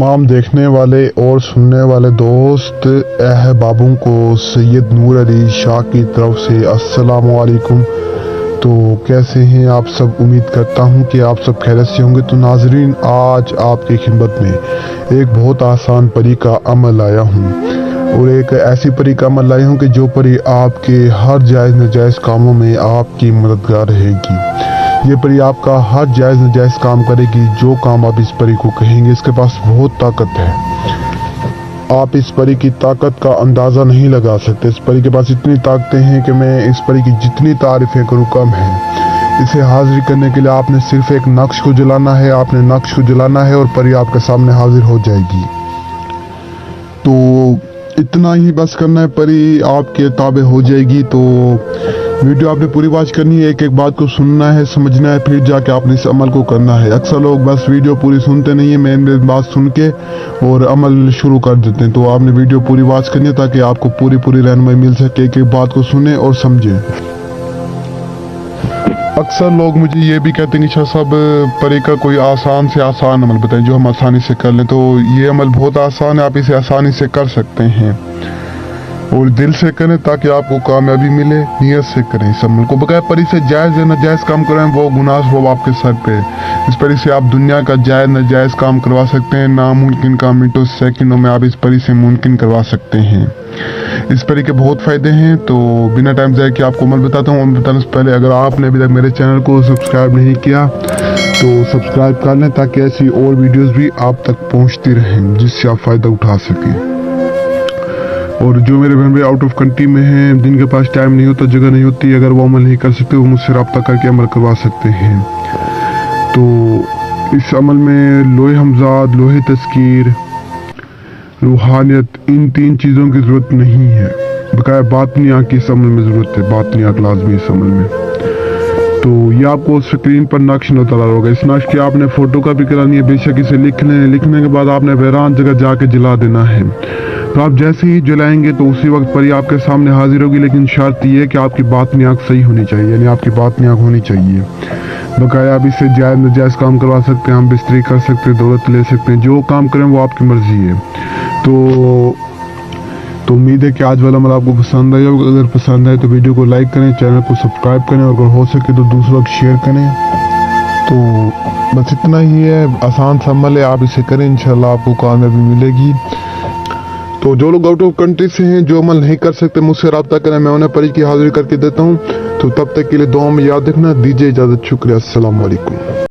तमाम देखने वाले और सुनने वाले दोस्त अहबाबों को सैयद नूर अली शाह की तरफ से अस्सलामु अलैकुम। तो कैसे हैं आप सब? उम्मीद करता हूं कि आप सब खैरियत से होंगे। तो नाजरीन, आज आपकी खिदमत में एक बहुत आसान परी का अमल लाया हूं, और एक ऐसी परी का अमल लाया हूं कि जो परी आपके हर जायज़ नाजायज़ कामों में आपकी मददगार रहेगी। ये परी आपका हर जायज़ नाजायज़ काम करेगी। जो काम आप इस परी को कहेंगे, इसके पास बहुत ताकत है। आप इस परी की ताकत का अंदाज़ा नहीं लगा सकते। इस परी के पास इतनी ताकतें हैं कि मैं इस परी की जितनी तारीफ़ें करूँ कम है। इसे हाजिर करने के लिए आपने सिर्फ एक नक्श को जलाना है। आपने नक्श को जलाना है और परी आपके सामने हाजिर हो जाएगी। तो इतना ही बस करना है, परी आपके ताबे हो जाएगी। तो वीडियो आपने पूरी वॉच करनी है, एक एक बात को सुनना है, समझना है, फिर जाके आपने इस अमल को करना है। अक्सर लोग बस वीडियो पूरी सुनते नहीं है, मेरी बात सुन के और अमल शुरू कर देते हैं। तो आपने वीडियो पूरी वॉच करनी है ताकि आपको पूरी रहनुमाई मिल सके। एक एक बात को सुने और समझे। अक्सर लोग मुझे ये भी कहते हैं कि शाह साहब, परी का कोई आसान से आसान अमल बताएं जो हम आसानी से कर लें। तो ये अमल बहुत आसान है, आप इसे आसानी से कर सकते हैं और दिल से करें ताकि आपको कामयाबी मिले। नियत से करें इस अमल को। बगैर परी से जायज़ या नाजायज़ काम कराएं, वो गुनाह वो आपके सर पे। इस परी से आप दुनिया का जायज़ नाजायज़ काम करवा सकते हैं। नामुमकिन काम मिनटों सेकंडों में आप इस परी से मुमकिन करवा सकते हैं। इस परी के बहुत फ़ायदे हैं। तो बिना टाइम ज़ाया कि आपको अमल बताता हूँ। अमल बताने से पहले अगर आपने अभी तक मेरे चैनल को सब्सक्राइब नहीं किया तो सब्सक्राइब कर लें ताकि ऐसी और वीडियोज़ भी आप तक पहुँचती रहें जिससे आप फ़ायदा उठा सकें। और जो मेरे बहन भाई आउट ऑफ कंट्री में हैं, जिनके पास टाइम नहीं होता, जगह नहीं होती, अगर वो अमल नहीं कर सकते, वो मुझसे रब्ता करके अमल करवा सकते हैं। तो इस अमल में लोहे हमजाद, लोहे तस्कीर, रूहानियत, इन तीन चीज़ों की ज़रूरत नहीं है। बकाया बातनी आँख की इस अमल में ज़रूरत है। बातनी आँख लाजमी इस अमल में। तो ये आपको स्क्रीन पर नक्श नजर आ रहा होगा। इस नक्श की आपने फ़ोटो कापी करानी है। बेशक इसे लिख लें। लिखने के बाद आपने वैरान जगह जाके जला देना है। तो आप जैसे ही जलाएंगे तो उसी वक्त परी आपके सामने हाजिर होगी। लेकिन शर्त ये है कि आपकी बातनी आँख सही होनी चाहिए, यानी आपकी बातनी आँख होनी चाहिए। बकाया आप इससे जायज़ नाजायज़ काम करवा सकते हैं, हम बिस्तरी कर सकते हैं, दौलत ले सकते हैं, जो काम करें वो आपकी मर्ज़ी है। तो उम्मीद है कि आज वाला अमल आपको पसंद आया होगा। अगर पसंद आए तो वीडियो को लाइक करें, चैनल को सब्सक्राइब करें और अगर हो सके तो दूसरों को शेयर करें। तो बस इतना ही है, आसान सा अमल है, आप इसे करें, इंशाल्लाह आपको कामयाबी मिलेगी। तो जो लोग आउट ऑफ कंट्री से हैं, जो अमल नहीं कर सकते, मुझसे रब्ता करें, मैं उन्हें परी की हाजिरी करके देता हूँ। तो तब तक के लिए दुआ में याद रखना। दीजिए इजाज़त, शुक्रिया, अस्सलाम वालेकुम।